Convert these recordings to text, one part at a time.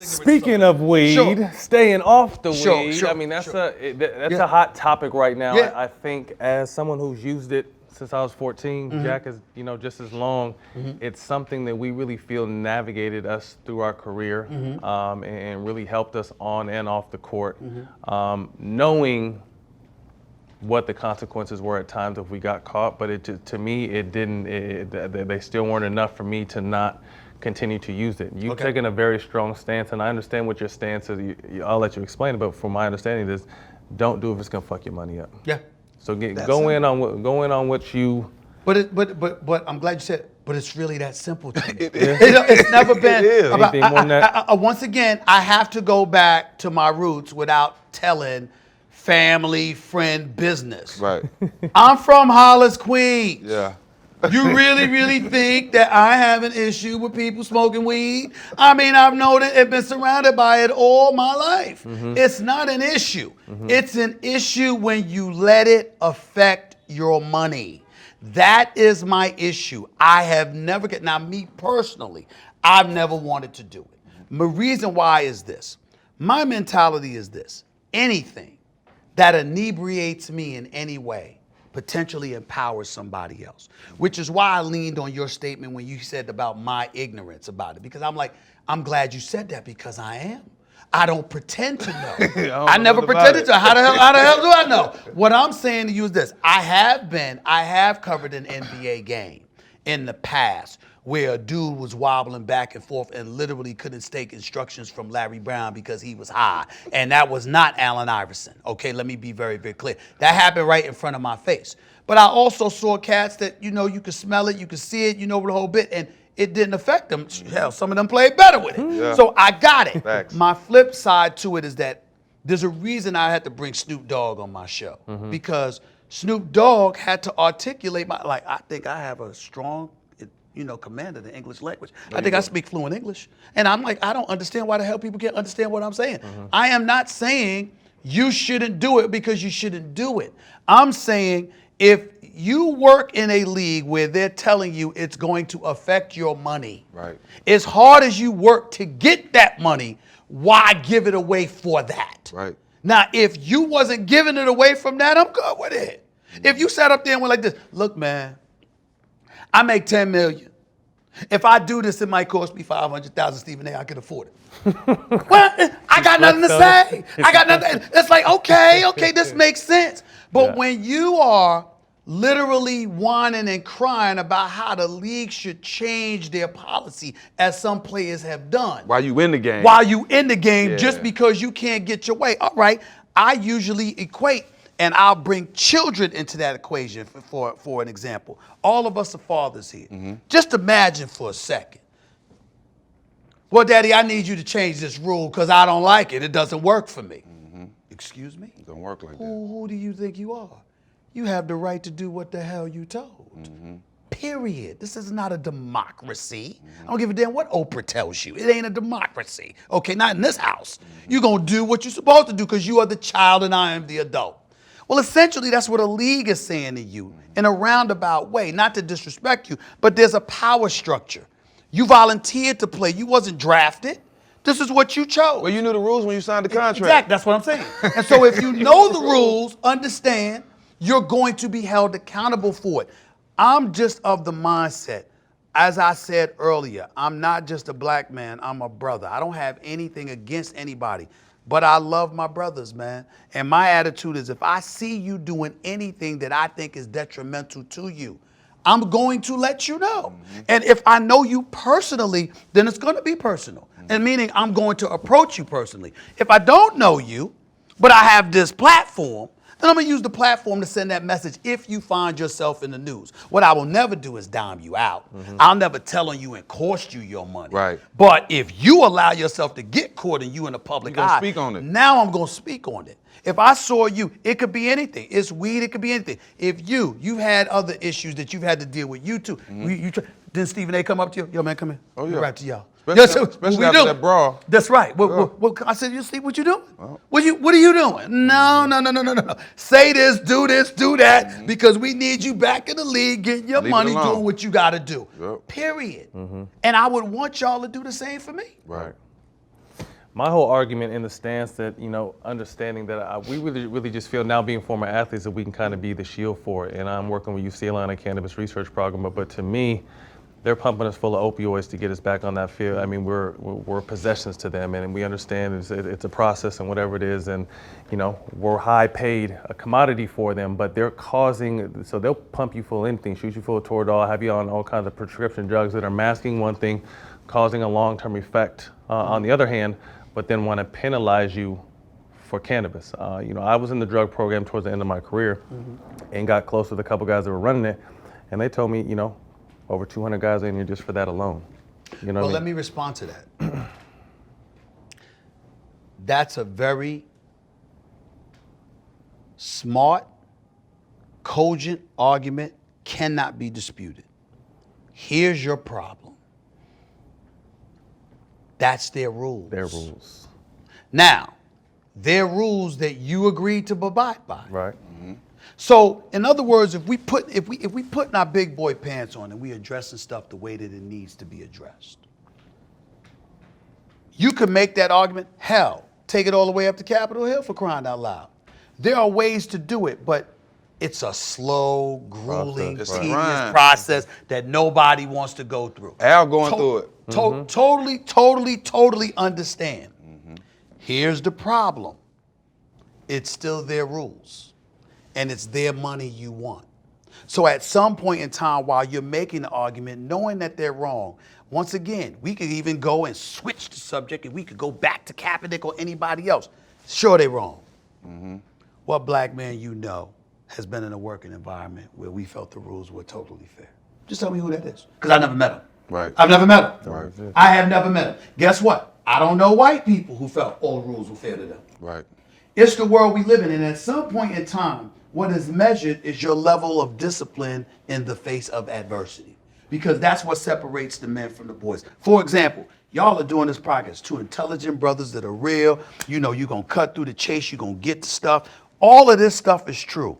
Speaking of weed, staying off the weed. I mean, that's a hot topic right now. Yeah. I think as someone who's used it since I was 14, Jack is just as long. It's something that we really feel navigated us through our career and really helped us on and off the court, knowing what the consequences were at times if we got caught. But to me, it didn't. They still weren't enough for me to not continue to use it. You've taken a very strong stance, and I understand what your stance is. I'll let you explain it, but from my understanding, is don't do it if it's gonna fuck your money up. Yeah. So go in on what you. But I'm glad you said it. But it's really that simple to me. It's never been. Anything more than that? Once again, I have to go back to my roots without telling family, friend, business. Right. I'm from Hollis, Queens. Yeah. You really think that I have an issue with people smoking weed? I mean, I've known it and been surrounded by it all my life. It's not an issue. It's an issue when you let it affect your money. That is my issue. I have never, now me personally, I've never wanted to do it. The reason why is this. My mentality is this. Anything that inebriates me in any way potentially empowers somebody else, which is why I leaned on your statement when you said about my ignorance about it, because I'm like, I'm glad you said that because I am. I don't pretend to know. I never pretended to. How the hell do I know? What I'm saying to you is this. I have covered an NBA game in the past where a dude was wobbling back and forth and literally couldn't take instructions from Larry Brown because he was high. And that was not Allen Iverson. Okay, let me be very, very clear. That happened right in front of my face. But I also saw cats that, you could smell it, you could see it, the whole bit, and it didn't affect them. Hell, some of them played better with it. Yeah. So I got it. Facts. My flip side to it is that there's a reason I had to bring Snoop Dogg on my show. Because Snoop Dogg had to articulate I think I have a strong command of the English language. I think I speak fluent English. And I'm like, I don't understand why the hell people can't understand what I'm saying. I am not saying you shouldn't do it because you shouldn't do it. I'm saying if you work in a league where they're telling you it's going to affect your money, right, as hard as you work to get that money, why give it away for that? Right. Now, if you wasn't giving it away from that, I'm good with it. If you sat up there and went like this, look, man, I make 10 million. If I do this, it might cost me 500,000, Stephen A. I can afford it. Well, I got nothing to say. I got nothing. It's like, okay, this makes sense. But when you are literally whining and crying about how the league should change their policy, as some players have done. While you in the game. Just because you can't get your way. All right, I usually equate, and I'll bring children into that equation for an example. All of us are fathers here. Just imagine for a second. Well, Daddy, I need you to change this rule because I don't like it. It doesn't work for me. Excuse me? It don't work like that. Who do you think you are? You have the right to do what the hell you told. Period. This is not a democracy. I don't give a damn what Oprah tells you. It ain't a democracy. Okay, not in this house. You're going to do what you're supposed to do because you are the child and I am the adult. Well, essentially, that's what a league is saying to you in a roundabout way, not to disrespect you, but there's a power structure. You volunteered to play. You wasn't drafted. This is what you chose. Well, you knew the rules when you signed the contract. Exactly, that's what I'm saying. And so if you know the rules, understand, you're going to be held accountable for it. I'm just of the mindset, as I said earlier, I'm not just a black man, I'm a brother. I don't have anything against anybody. But I love my brothers, man. And my attitude is if I see you doing anything that I think is detrimental to you, I'm going to let you know. And if I know you personally, then it's going to be personal. And meaning I'm going to approach you personally. If I don't know you, but I have this platform, then I'm going to use the platform to send that message if you find yourself in the news. What I will never do is dime you out. I'll never tell on you and cost you your money. Right. But if you allow yourself to get caught and you in the public You're gonna eye, speak on it. Now I'm going to speak on it. If I saw you, it could be anything. It's weed, it could be anything. If you've had other issues that you've had to deal with, you too. Then Stephen A. come up to you, yo man, come here. Oh, yeah. We'll rap to y'all. Especially after that brawl. That's right. I said, you see what you doing? What are you doing? No. Say this, do that, because we need you back in the league, getting your money, doing what you got to do. Period. And I would want y'all to do the same for me. Right. My whole argument in the stance that, understanding that we really just feel now being former athletes that we can kind of be the shield for it. And I'm working with UCLA on a cannabis research program, but to me, they're pumping us full of opioids to get us back on that field. I mean, we're possessions to them, and we understand it's a process and whatever it is, and we're high paid, a commodity for them, but they're causing, so they'll pump you full of anything, shoot you full of Toradol, have you on all kinds of prescription drugs that are masking one thing, causing a long-term effect on the other hand, but then want to penalize you for cannabis. I was in the drug program towards the end of my career and got close with a couple guys that were running it, and they told me, over 200 guys in here just for that alone. Let me respond to that. That's a very smart, cogent argument, cannot be disputed. Here's your problem. That's their rules. Their rules. Now, their rules that you agreed to abide by. Right. So, in other words, if we put our big boy pants on and we addressing stuff the way that it needs to be addressed, you could make that argument. Hell, take it all the way up to Capitol Hill for crying out loud. There are ways to do it, but it's a slow, grueling, tedious process that nobody wants to go through. Al going through it. Totally understand. Here's the problem. It's still their rules. And it's their money you want. So at some point in time, while you're making the argument, knowing that they're wrong, once again, we could even go and switch the subject and we could go back to Kaepernick or anybody else. Sure, they're wrong. What black man has been in a working environment where we felt the rules were totally fair? Just tell me who that is. Because I never met him. Right. I've never met him. Right. I have never met him. Guess what? I don't know white people who felt all the rules were fair to them. Right. It's the world we live in, and at some point in time, what is measured is your level of discipline in the face of adversity, because that's what separates the men from the boys. For example, y'all are doing this podcast, two intelligent brothers that are real. You're going to cut through the chase. You're going to get the stuff. All of this stuff is true.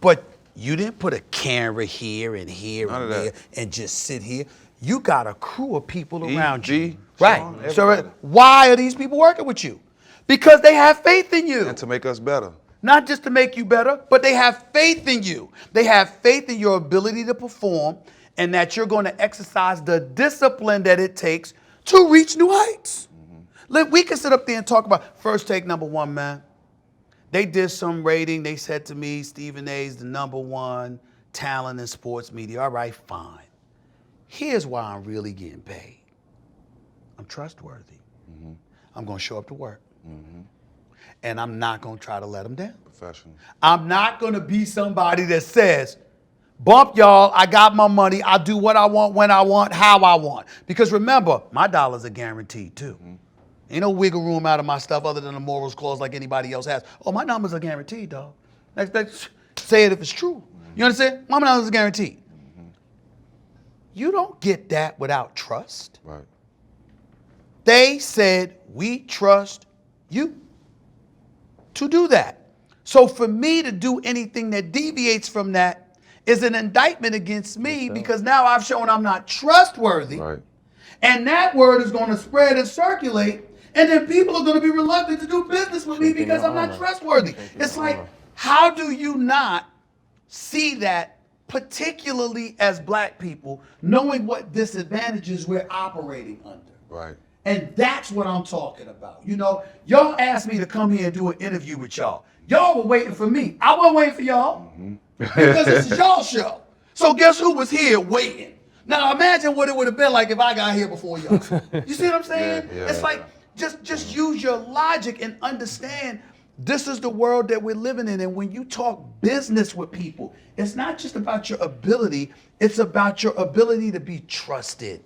But you didn't put a camera here and here and there and just sit here. You got a crew of people around you. Right. So why are these people working with you? Because they have faith in you. And to make us better. Not just to make you better, but they have faith in you. They have faith in your ability to perform and that you're going to exercise the discipline that it takes to reach new heights. Look, we can sit up there and talk about First Take #1, man. They did some rating. They said to me, Stephen A. is the #1 talent in sports media. All right, fine. Here's why I'm really getting paid. I'm trustworthy. I'm going to show up to work. And I'm not going to try to let them down. Professional. I'm not going to be somebody that says, bump y'all, I got my money, I do what I want, when I want, how I want. Because remember, my dollars are guaranteed too. Ain't no wiggle room out of my stuff other than the morals clause like anybody else has. Oh, my numbers are guaranteed, dog. Say it if it's true. You understand? My numbers are guaranteed. You don't get that without trust. Right. They said, we trust you to do that. So for me to do anything that deviates from that is an indictment against me, because now I've shown I'm not trustworthy. Right. And that word is going to spread and circulate, and then people are going to be reluctant to do business with me because I'm not trustworthy. It's like, how do you not see that, particularly as black people, knowing what disadvantages we're operating under? Right. And that's what I'm talking about. Y'all asked me to come here and do an interview with y'all. Y'all were waiting for me. I wasn't waiting for y'all because this is y'all show. So guess who was here waiting? Now imagine what it would have been like if I got here before y'all. You see what I'm saying? It's like, just use your logic and understand this is the world that we're living in. And when you talk business with people, it's not just about your ability, it's about your ability to be trusted.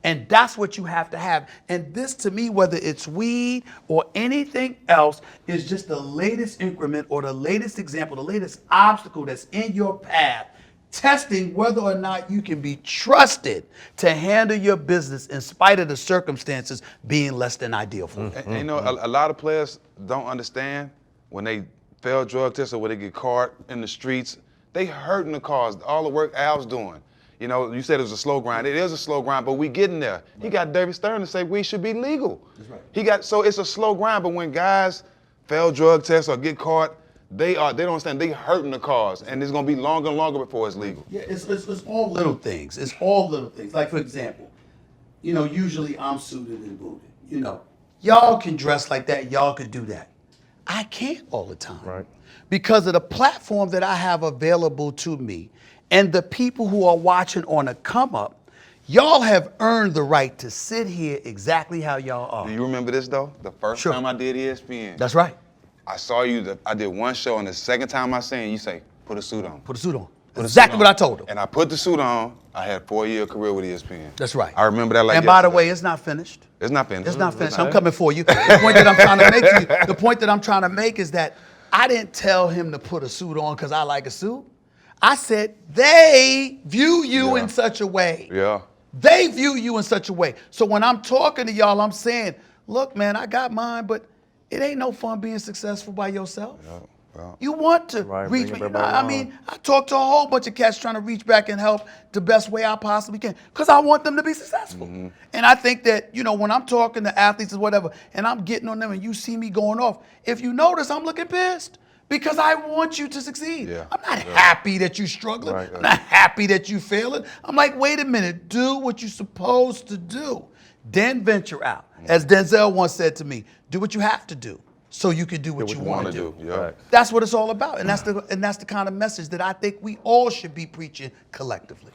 And that's what you have to have. And this, to me, whether it's weed or anything else, is just the latest increment or the latest example, the latest obstacle that's in your path, testing whether or not you can be trusted to handle your business in spite of the circumstances being less than ideal for you. And a lot of players don't understand when they fail drug tests or when they get caught in the streets, they hurting the cause, all the work Al's doing. You know, you said it was a slow grind. It is a slow grind, but we getting there. He got David Stern to say weed should be legal. That's right. So it's a slow grind, but when guys fail drug tests or get caught, they don't understand. They hurting the cause, and it's gonna be longer and longer before it's legal. Yeah, it's all little things. It's all little things. Like, for example, you know, usually I'm suited and booted. You know, y'all can dress like that. Y'all can do that. I can't all the time. Right. Because of the platform that I have available to me and the people who are watching on a come up, y'all have earned the right to sit here exactly how y'all are. Do you remember this though? The first Sure. time I did ESPN. That's right. I saw you. I did one show, and the second time I seen you say, "Put a suit on." Put a suit on. Put a Exactly suit what on. I told him. And I put the suit on. I had a 4-year career with ESPN. That's right. I remember that like And by the yesterday. way, it's not finished. It's not finished. It's not finished. I'm coming for you. The point that I'm trying to make to you, the point that I'm trying to make is that I didn't tell him to put a suit on because I like a suit. I said they view you Yeah. in such a way. Yeah. They view you in such a way. So when I'm talking to y'all, I'm saying, look, man, I got mine, but it ain't no fun being successful by yourself. Well, You want to Right, reach bring me. everybody I along. mean, I talk to a whole bunch of cats trying to reach back and help the best way I possibly can because I want them to be successful. And I think that, you know, when I'm talking to athletes or whatever, and I'm getting on them and you see me going off, if you notice, I'm looking pissed because I want you to succeed. Yeah. I'm not happy that you're struggling. Right. I'm not happy that you're failing. I'm like, wait a minute, do what you're supposed to do. Then venture out. As Denzel once said to me, do what you have to do so you can do what you want to do. Yeah. Right. That's what it's all about. And that's the kind of message that I think we all should be preaching collectively.